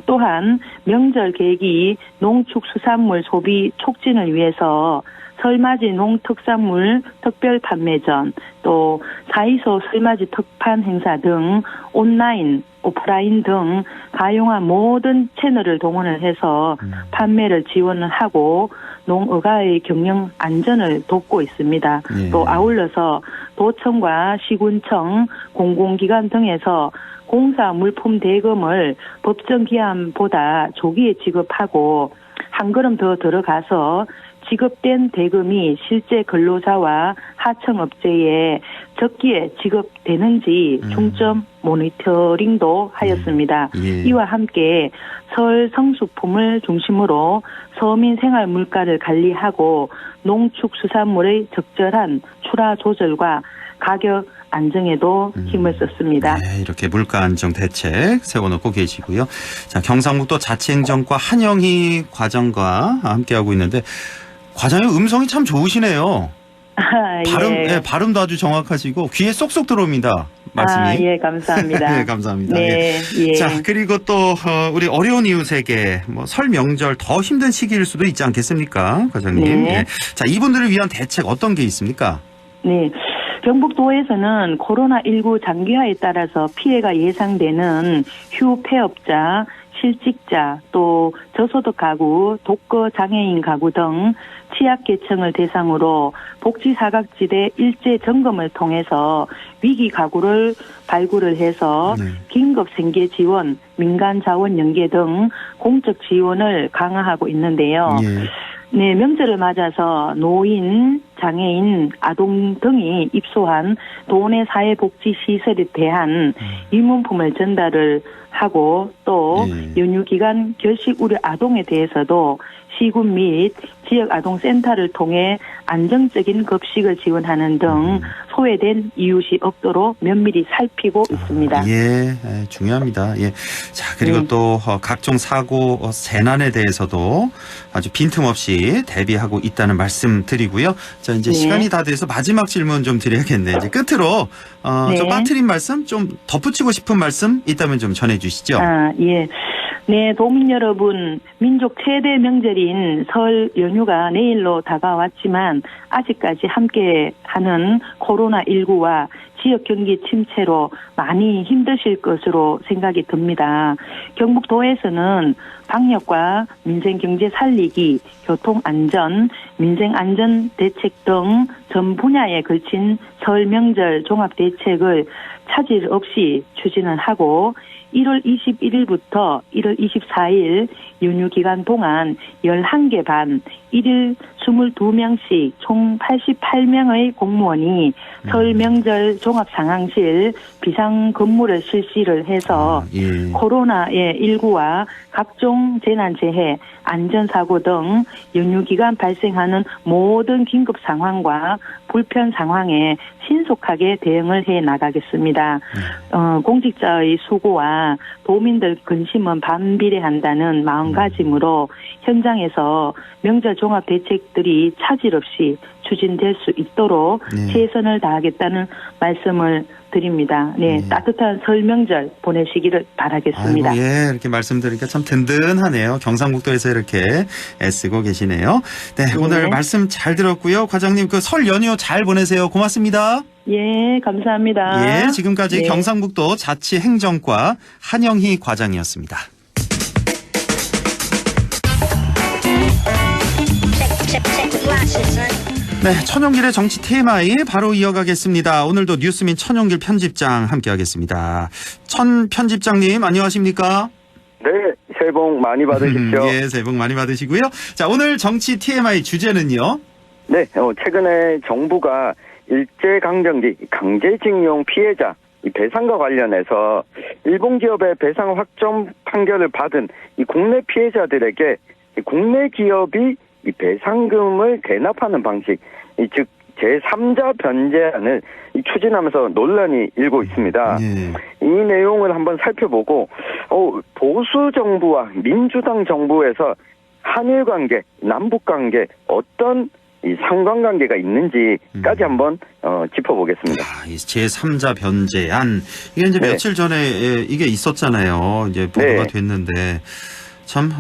또한 명절 계기 농축수산물 소비 촉진을 위해서 설맞이 농특산물 특별 판매전, 또 사이소 설맞이 특판 행사 등 온라인, 오프라인 등 가용한 모든 채널을 동원을 해서 판매를 지원을 하고 농어가의 경영 안전을 돕고 있습니다.
예.
또 아울러서 도청과 시군청, 공공기관 등에서 공사 물품 대금을 법정 기한보다 조기에 지급하고 한 걸음 더 들어가서 지급된 대금이 실제 근로자와 하청업체에 적기에 지급되는지 중점 모니터링도 하였습니다.
예.
이와 함께 설 성수품을 중심으로 서민 생활 물가를 관리하고 농축수산물의 적절한 출하 조절과 가격 안정에도 힘을 썼습니다.
네, 이렇게 물가 안정 대책 세워놓고 계시고요. 자, 경상북도 자치행정과 한영희 과장과 함께하고 있는데 과장님 음성이 참 좋으시네요. 발음도 아주 정확하시고 귀에 쏙쏙 들어옵니다. 말씀이.
예, 감사합니다.
네, 감사합니다.
네, 예.
자, 그리고 또 우리 어려운 이웃에게 설 명절 더 힘든 시기일 수도 있지 않겠습니까, 과장님?
네.
네. 자, 이분들을 위한 대책 어떤 게 있습니까?
네. 경북도에서는 코로나19 장기화에 따라서 피해가 예상되는 휴폐업자, 실직자, 또 저소득 가구, 독거 장애인 가구 등 취약계층을 대상으로 복지사각지대 일제 점검을 통해서 위기 가구를 발굴을 해서 긴급 생계 지원, 민간 자원 연계 등 공적 지원을 강화하고 있는데요. 네, 명절을 맞아서 노인, 장애인, 아동 등이 입소한 도내 사회복지시설에 대한 입문품을 전달을 하고 또 연휴기간 결식 우려 아동에 대해서도 시군 및 지역 아동센터를 통해 안정적인 급식을 지원하는 등 소외된 이웃이 없도록 면밀히 살피고 있습니다.
예, 중요합니다. 예. 자, 그리고 또 각종 사고, 재난에 대해서도 아주 빈틈없이 대비하고 있다는 말씀 드리고요. 자, 이제 시간이 다 돼서 마지막 질문 좀 드려야겠네. 이제 끝으로 좀 빠뜨린 말씀, 좀 덧붙이고 싶은 말씀 있다면 좀 전해주시죠.
예. 네, 도민 여러분, 민족 최대 명절인 설 연휴가 내일로 다가왔지만 아직까지 함께하는 코로나19와 지역 경기 침체로 많이 힘드실 것으로 생각이 듭니다. 경북도에서는 방역과 민생 경제 살리기, 교통 안전, 민생 안전 대책 등 전 분야에 걸친 설 명절 종합 대책을 차질 없이 추진을 하고 1월 21일부터 1월 24일 연휴 기간 동안 11개 반, 1일 22명씩 총 88명의 공무원이 설 명절 종합 상황실 비상 근무를 실시를 해서 코로나19와 각종 재난재해, 안전사고 등 연휴 기간 발생하는 모든 긴급 상황과 불편 상황에 신속하게 대응을 해 나가겠습니다. 공직자의 수고와 도민들 근심은 반비례한다는 마음가짐으로 현장에서 명절 종합 대책들이 차질 없이 추진될 수 있도록 최선을 다하겠다는 말씀을 드립니다. 네, 따뜻한 설 명절 보내시기를 바라겠습니다.
아이고, 예, 이렇게 말씀드리니까 참 든든하네요. 경상북도에서 이렇게 애쓰고 계시네요. 네, 오늘 말씀 잘 들었고요. 과장님 그 설 연휴 잘 보내세요. 고맙습니다.
예, 감사합니다.
예, 지금까지 경상북도 자치행정과 한영희 과장이었습니다. 네, 천용길의 정치 TMI 바로 이어가겠습니다. 오늘도 뉴스민 천용길 편집장 함께하겠습니다. 천 편집장님 안녕하십니까?
네, 새해 복 많이 받으십시오.
예, 새해 복 많이 받으시고요. 자, 오늘 정치 TMI 주제는요?
네, 최근에 정부가 일제강점기 강제징용 피해자 이 배상과 관련해서 일본 기업의 배상 확정 판결을 받은 이 국내 피해자들에게 국내 기업이 이 배상금을 대납하는 방식, 즉 제3자 변제안을 추진하면서 논란이 일고 있습니다. 이 내용을 한번 살펴보고 보수 정부와 민주당 정부에서 한일 관계, 남북 관계 어떤 이 상관관계가 있는지까지 한번 짚어보겠습니다.
제3자 변제안 이게 이제 며칠 전에 이게 있었잖아요. 이제 보도가 됐는데 참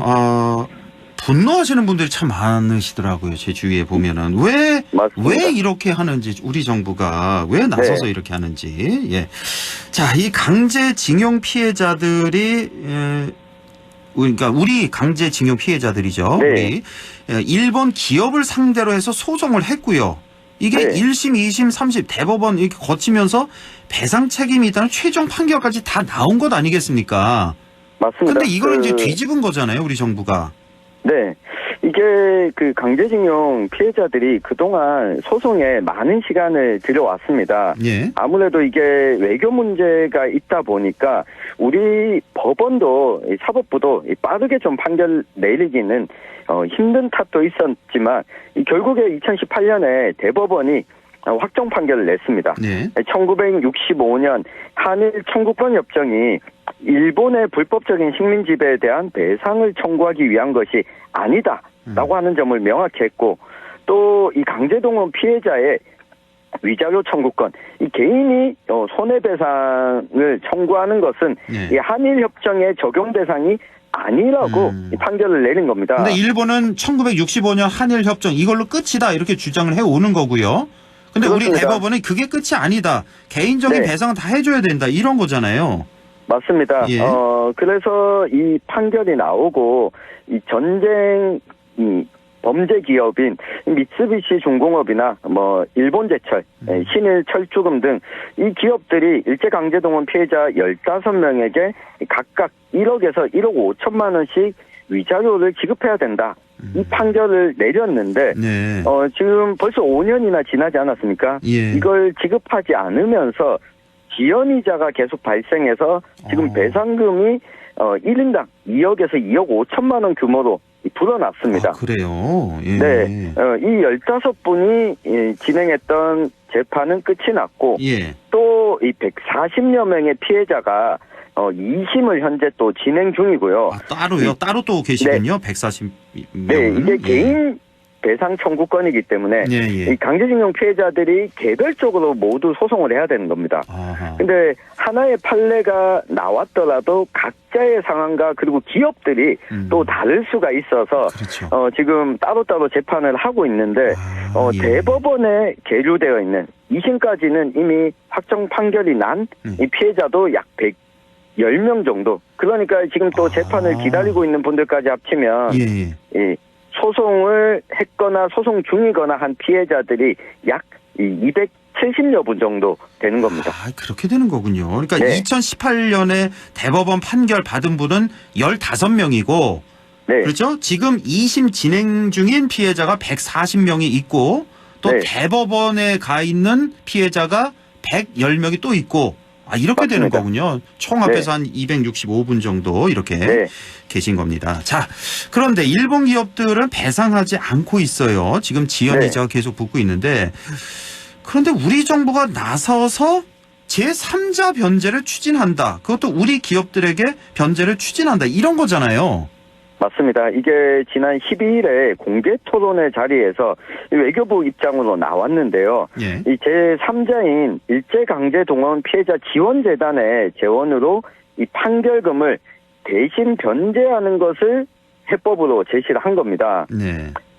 분노하시는 분들이 참 많으시더라고요. 제 주위에 보면은 왜 이렇게 하는지 우리 정부가 왜 나서서 이렇게 하는지. 예. 자, 이 강제징용 피해자들이 그러니까 우리 강제징용 피해자들이죠. 우리 일본 기업을 상대로 해서 소송을 했고요. 이게 1심, 2심, 3심 대법원 이렇게 거치면서 배상 책임이 있다는 최종 판결까지 다 나온 것 아니겠습니까?
맞습니다.
근데 이걸 이제 뒤집은 거잖아요, 우리 정부가.
네. 이게 그 강제징용 피해자들이 그동안 소송에 많은 시간을 들여왔습니다. 아무래도 이게 외교 문제가 있다 보니까 우리 법원도 사법부도 빠르게 좀 판결 내리기는 힘든 탓도 있었지만 결국에 2018년에 대법원이 확정 판결을 냈습니다. 1965년 한일 청구권 협정이 일본의 불법적인 식민 지배에 대한 배상을 청구하기 위한 것이 아니다라고 하는 점을 명확히 했고, 또 이 강제동원 피해자의 위자료 청구권, 이 개인이 손해배상을 청구하는 것은 이 한일 협정의 적용 대상이 아니라고 판결을 내린 겁니다.
근데 일본은 1965년 한일 협정 이걸로 끝이다 이렇게 주장을 해오는 거고요. 근데 우리 대법원은 그게 끝이 아니다. 개인적인 배상은 다 해줘야 된다 이런 거잖아요.
맞습니다. 그래서 이 판결이 나오고 이 전쟁 범죄 기업인 미쓰비시 중공업이나 일본제철, 신일철주금 등 이 기업들이 일제강제동원 피해자 15명에게 각각 1억에서 1억 5천만 원씩 위자료를 지급해야 된다. 이 판결을 내렸는데 지금 벌써 5년이나 지나지 않았습니까? 이걸 지급하지 않으면서 지연이자가 계속 발생해서 지금 배상금이 1인당 2억에서 2억 5천만 원 규모로 불어났습니다.
그래요?
네. 이 15분이 진행했던 재판은 끝이 났고 또 이 140여 명의 피해자가 2심을 현재 또 진행 중이고요.
따로요? 따로 또 계시군요. 140명.
네, 이게 개인 배상 청구권이기 때문에 이 강제징용 피해자들이 개별적으로 모두 소송을 해야 되는 겁니다. 근데 하나의 판례가 나왔더라도 각자의 상황과 그리고 기업들이 또 다를 수가 있어서 지금 따로따로 재판을 하고 있는데 대법원에 계류되어 있는 2심까지는 이미 확정 판결이 난 이 피해자도 약 110명 정도. 그러니까 지금 또 재판을 기다리고 있는 분들까지 합치면 소송을 했거나 소송 중이거나 한 피해자들이 약 270여 분 정도 되는 겁니다.
그렇게 되는 거군요. 그러니까 2018년에 대법원 판결 받은 분은 15명이고 그렇죠? 지금 2심 진행 중인 피해자가 140명이 있고 또 대법원에 가 있는 피해자가 110명이 또 있고 이렇게 맞습니다. 되는 거군요. 총 합해서 한 265분 정도 이렇게 계신 겁니다. 자, 그런데 일본 기업들은 배상하지 않고 있어요. 지금 지연이자가 계속 붙고 있는데 그런데 우리 정부가 나서서 제3자 변제를 추진한다. 그것도 우리 기업들에게 변제를 추진한다. 이런 거잖아요.
맞습니다. 이게 지난 12일에 공개 토론회 자리에서 외교부 입장으로 나왔는데요. 이 제3자인 일제강제동원 피해자 지원재단의 재원으로 이 판결금을 대신 변제하는 것을 해법으로 제시를 한 겁니다.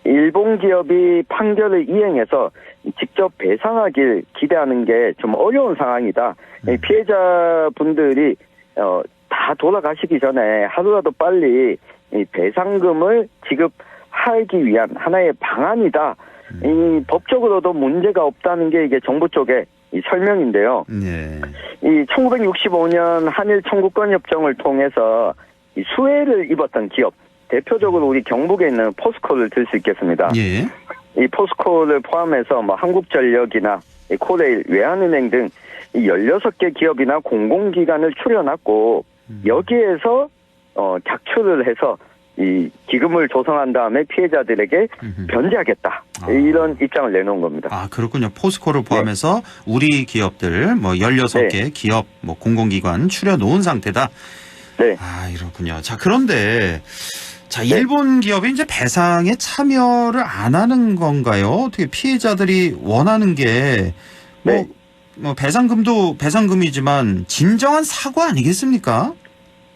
일본 기업이 판결을 이행해서 직접 배상하길 기대하는 게 좀 어려운 상황이다. 피해자분들이 다 돌아가시기 전에 하루라도 빨리 이 배상금을 지급하기 위한 하나의 방안이다. 이 법적으로도 문제가 없다는 게 이게 정부 쪽의 이 설명인데요. 이 1965년 한일 청구권 협정을 통해서 이 수혜를 입었던 기업, 대표적으로 우리 경북에 있는 포스코를 들 수 있겠습니다. 이 포스코를 포함해서 한국전력이나 코레일, 외환은행 등 이 16개 기업이나 공공기관을 출연했고 여기에서 객출을 해서 이 기금을 조성한 다음에 피해자들에게 변제하겠다. 이런 입장을 내놓은 겁니다.
아, 그렇군요. 포스코를 포함해서 우리 기업들 뭐 16개 기업 뭐 공공기관 추려 놓은 상태다.
네.
아, 이렇군요. 자, 그런데 자, 일본 기업이 이제 배상에 참여를 안 하는 건가요? 어떻게 피해자들이 원하는 게 뭐 배상금도 배상금이지만 진정한 사과 아니겠습니까?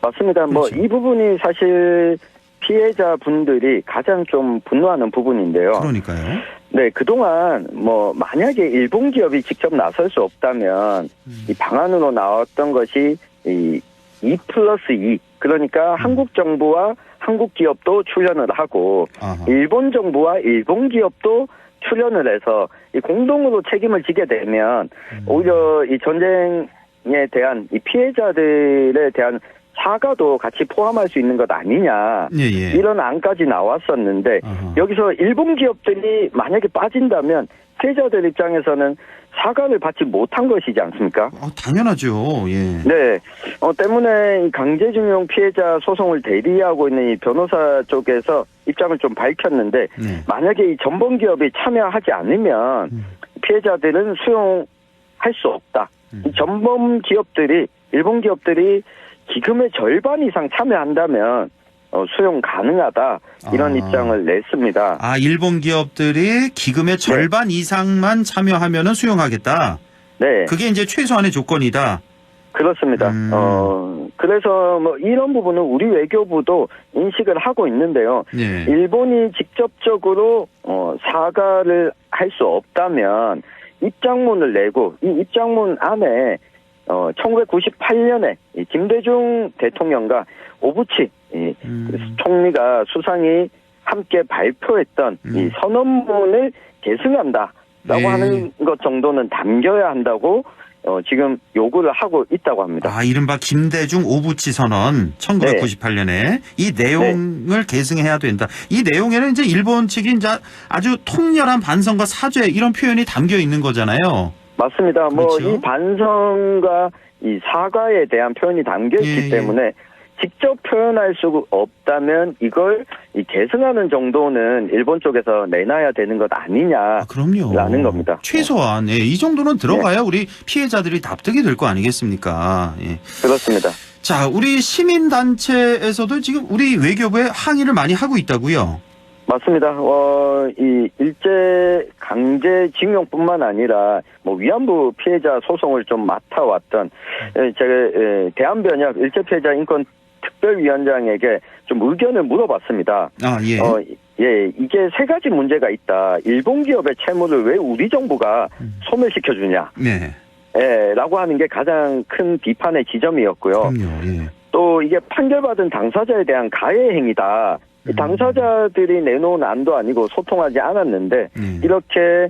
맞습니다.
그렇죠.
뭐 이 부분이 사실 피해자분들이 가장 좀 분노하는 부분인데요.
그러니까요.
네, 그동안 뭐 만약에 일본 기업이 직접 나설 수 없다면 이 방안으로 나왔던 것이 이 2+2 그러니까 한국 정부와 한국 기업도 출연을 하고 일본 정부와 일본 기업도 출연을 해서 이 공동으로 책임을 지게 되면 오히려 이 전쟁에 대한 이 피해자들에 대한 사과도 같이 포함할 수 있는 것 아니냐 이런 안까지 나왔었는데 여기서 일본 기업들이 만약에 빠진다면 피해자들 입장에서는 사과를 받지 못한 것이지 않습니까?
당연하죠. 예.
네. 때문에 강제징용 피해자 소송을 대리하고 있는 이 변호사 쪽에서 입장을 좀 밝혔는데 만약에 이 전범 기업이 참여하지 않으면 피해자들은 수용할 수 없다. 이 전범 기업들이 일본 기업들이 기금의 절반 이상 참여한다면 수용 가능하다 이런 입장을 냈습니다.
아, 일본 기업들이 기금의 절반 이상만 참여하면은 수용하겠다.
네.
그게 이제 최소한의 조건이다.
그렇습니다. 그래서 뭐 이런 부분은 우리 외교부도 인식을 하고 있는데요. 일본이 직접적으로 사과를 할 수 없다면 입장문을 내고 이 입장문 안에 1998년에 김대중 대통령과 오부치 총리가 수상이 함께 발표했던 이 선언문을 계승한다라고 하는 것 정도는 담겨야 한다고 지금 요구를 하고 있다고 합니다.
아, 이른바 김대중 오부치 선언 1998년에 이 내용을 계승해야 된다. 이 내용에는 이제 일본 측이 이제 아주 통렬한 반성과 사죄 이런 표현이 담겨 있는 거잖아요.
맞습니다. 뭐 이 반성과 이 사과에 대한 표현이 담겨 있기 때문에 직접 표현할 수 없다면 이걸 이 계승하는 정도는 일본 쪽에서 내놔야 되는 것 아니냐라는
그럼요.
겁니다.
최소한 이 정도는 들어가야 우리 피해자들이 납득이 될 거 아니겠습니까?
그렇습니다.
자, 우리 시민단체에서도 지금 우리 외교부에 항의를 많이 하고 있다고요?
맞습니다. 이 일제 강제징용뿐만 아니라 뭐 위안부 피해자 소송을 좀 맡아왔던 제가 대한변협 일제 피해자 인권 특별위원장에게 좀 의견을 물어봤습니다. 이게 세 가지 문제가 있다. 일본 기업의 채무를 왜 우리 정부가 소멸시켜주냐. 라고 하는 게 가장 큰 비판의 지점이었고요. 또 이게 판결받은 당사자에 대한 가해 행위다. 이 당사자들이 내놓은 안도 아니고 소통하지 않았는데 이렇게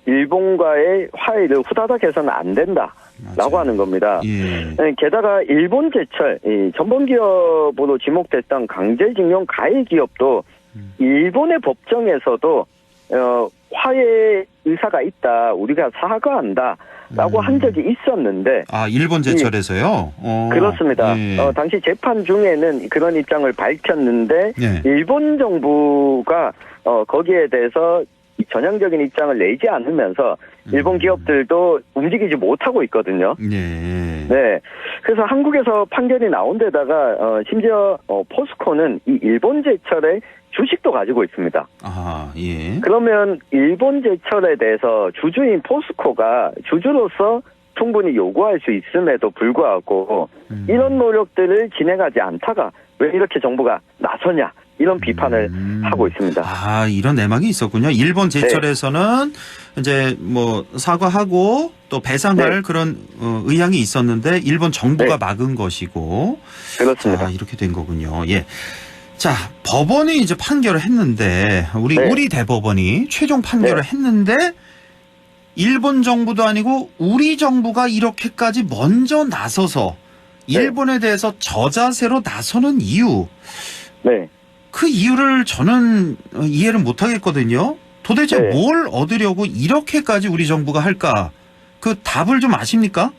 일본과의 화해를 후다닥 해서는 안 된다라고 하는 겁니다. 게다가 일본 제철 전범기업으로 지목됐던 강제징용 가해 기업도 일본의 법정에서도 화해 의사가 있다. 우리가 사과한다. 라고 한 적이 있었는데.
아, 일본 제철에서요?
그렇습니다. 당시 재판 중에는 그런 입장을 밝혔는데, 일본 정부가, 거기에 대해서 전향적인 입장을 내지 않으면서, 일본 기업들도 움직이지 못하고 있거든요. 네. 그래서 한국에서 판결이 나온 데다가, 심지어, 포스코는 이 일본 제철에 주식도 가지고 있습니다. 그러면 일본 제철에 대해서 주주인 포스코가 주주로서 충분히 요구할 수 있음에도 불구하고 이런 노력들을 진행하지 않다가 왜 이렇게 정부가 나서냐 이런 비판을 하고 있습니다.
아, 이런 내막이 있었군요. 일본 제철에서는 이제 뭐 사과하고 또 배상할 그런 의향이 있었는데 일본 정부가 막은 것이고.
그렇습니다.
이렇게 된 거군요. 자, 법원이 이제 판결을 했는데 우리 대법원이 최종 판결을 했는데 일본 정부도 아니고 우리 정부가 이렇게까지 먼저 나서서 일본에 대해서 저자세로 나서는 이유. 그 이유를 저는 이해를 못 하겠거든요. 도대체 뭘 얻으려고 이렇게까지 우리 정부가 할까? 그 답을 좀 아십니까?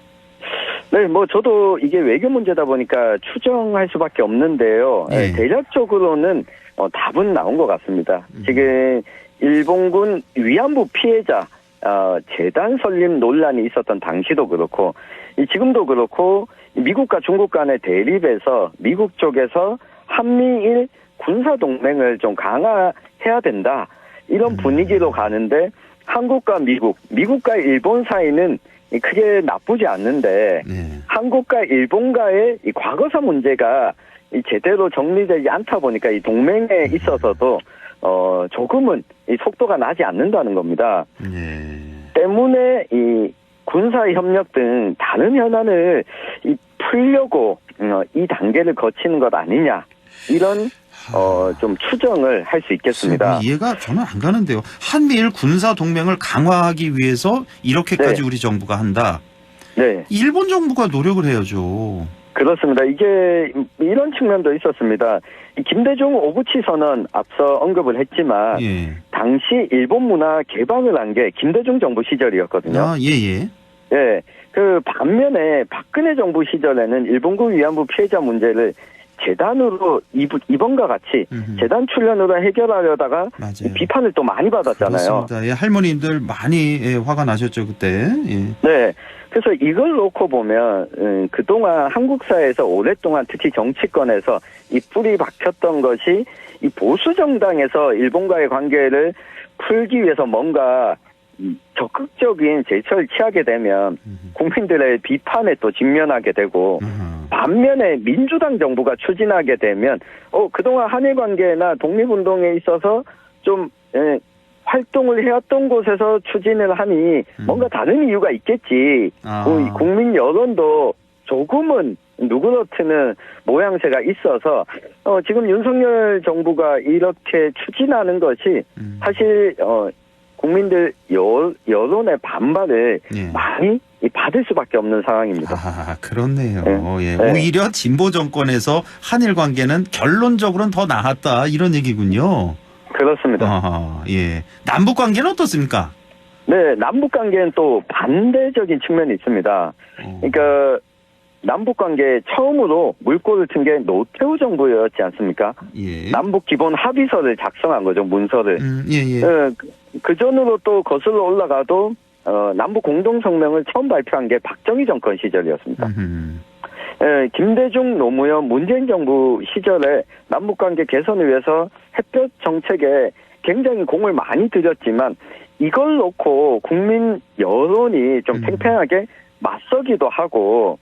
네, 뭐 저도 이게 외교 문제다 보니까 추정할 수밖에 없는데요.
네.
대략적으로는 답은 나온 것 같습니다. 지금 일본군 위안부 피해자 재단 설립 논란이 있었던 당시도 그렇고 지금도 그렇고 미국과 중국 간의 대립에서 미국 쪽에서 한미일 군사동맹을 좀 강화해야 된다. 이런 분위기로 가는데 한국과 미국과 일본 사이는 크게 나쁘지 않는데 한국과 일본과의 이 과거사 문제가 제대로 정리되지 않다 보니까 이 동맹에 있어서도 조금은 이 속도가 나지 않는다는 겁니다. 때문에 이 군사 협력 등 다른 현안을 풀려고 이 단계를 거치는 것 아니냐 이런 좀 추정을 할 수 있겠습니다.
이해가 저는 안 가는데요. 한미일 군사 동맹을 강화하기 위해서 이렇게까지 우리 정부가 한다.
네.
일본 정부가 노력을 해야죠.
그렇습니다. 이게 이런 측면도 있었습니다. 김대중 오부치 선언 앞서 언급을 했지만 당시 일본 문화 개방을 한 게 김대중 정부 시절이었거든요. 예. 그 반면에 박근혜 정부 시절에는 일본군 위안부 피해자 문제를 재단으로 이번과 같이 재단 출연으로 해결하려다가 비판을 또 많이 받았잖아요.
그렇습니다. 할머님들 많이 화가 나셨죠 그때.
네. 그래서 이걸 놓고 보면 그동안 한국 사회에서 오랫동안 특히 정치권에서 이 뿌리 박혔던 것이 이 보수 정당에서 일본과의 관계를 풀기 위해서 뭔가 적극적인 제스처를 취하게 되면 국민들의 비판에 또 직면하게 되고 반면에 민주당 정부가 추진하게 되면 그동안 한일 관계나 독립운동에 있어서 좀 활동을 해왔던 곳에서 추진을 하니 뭔가 다른 이유가 있겠지. 국민 여론도 조금은 누그러뜨는 모양새가 있어서 지금 윤석열 정부가 이렇게 추진하는 것이 사실 국민들 여론의 반발을 많이 받을 수밖에 없는 상황입니다.
그렇네요. 오히려 진보 정권에서 한일 관계는 결론적으로는 더 나았다 이런 얘기군요.
그렇습니다.
남북 관계는 어떻습니까?
네, 남북 관계는 또 반대적인 측면이 있습니다. 그러니까 남북 관계 처음으로 물꼬를 튼 게 노태우 정부였지 않습니까? 남북 기본 합의서를 작성한 거죠, 문서를. 그 전으로 또 거슬러 올라가도 남북 공동성명을 처음 발표한 게 박정희 정권 시절이었습니다. 김대중, 노무현, 문재인 정부 시절에 남북관계 개선을 위해서 햇볕 정책에 굉장히 공을 많이 들였지만 이걸 놓고 국민 여론이 좀 팽팽하게 맞서기도 하고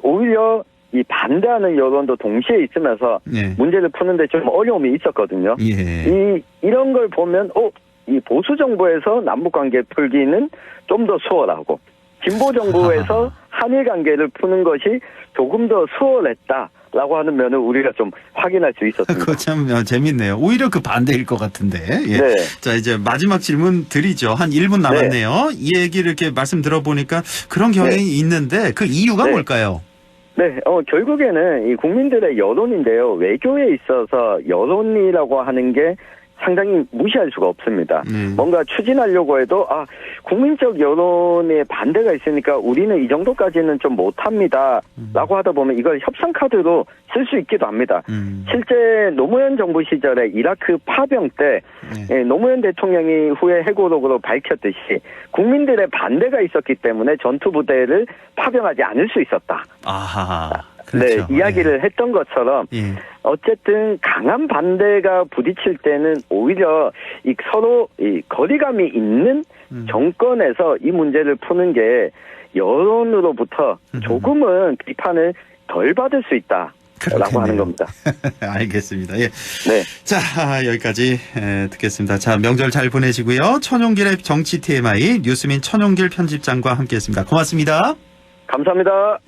오히려 이 반대하는 여론도 동시에 있으면서 문제를 푸는데 좀 어려움이 있었거든요. 이런 걸 보면 이 보수 정부에서 남북 관계 풀기는 좀 더 수월하고 진보 정부에서 한일 관계를 푸는 것이 조금 더 수월했다라고 하는 면을 우리가 좀 확인할 수 있었습니다.
그거 참 재밌네요. 오히려 그 반대일 것 같은데. 자, 이제 마지막 질문 드리죠. 한 1분 남았네요. 이 얘기를 이렇게 말씀 들어보니까 그런 경향이 있는데 그 이유가 뭘까요?
네, 결국에는 이 국민들의 여론인데요. 외교에 있어서 여론이라고 하는 게 상당히 무시할 수가 없습니다. 뭔가 추진하려고 해도 국민적 여론에 반대가 있으니까 우리는 이 정도까지는 좀 못합니다 라고 하다 보면 이걸 협상 카드로 쓸 수 있기도 합니다. 실제 노무현 정부 시절에 이라크 파병 때 노무현 대통령이 후에 해고록으로 밝혔듯이 국민들의 반대가 있었기 때문에 전투부대를 파병하지 않을 수 있었다.
그렇죠.
이야기를 했던 것처럼 어쨌든 강한 반대가 부딪힐 때는 오히려 서로 거리감이 있는 정권에서 이 문제를 푸는 게 여론으로부터 조금은 비판을 덜 받을 수 있다라고 하는 겁니다.
알겠습니다. 자, 여기까지 듣겠습니다. 자, 명절 잘 보내시고요. 천용길의 정치 TMI 뉴스민 천용길 편집장과 함께했습니다. 고맙습니다.
감사합니다.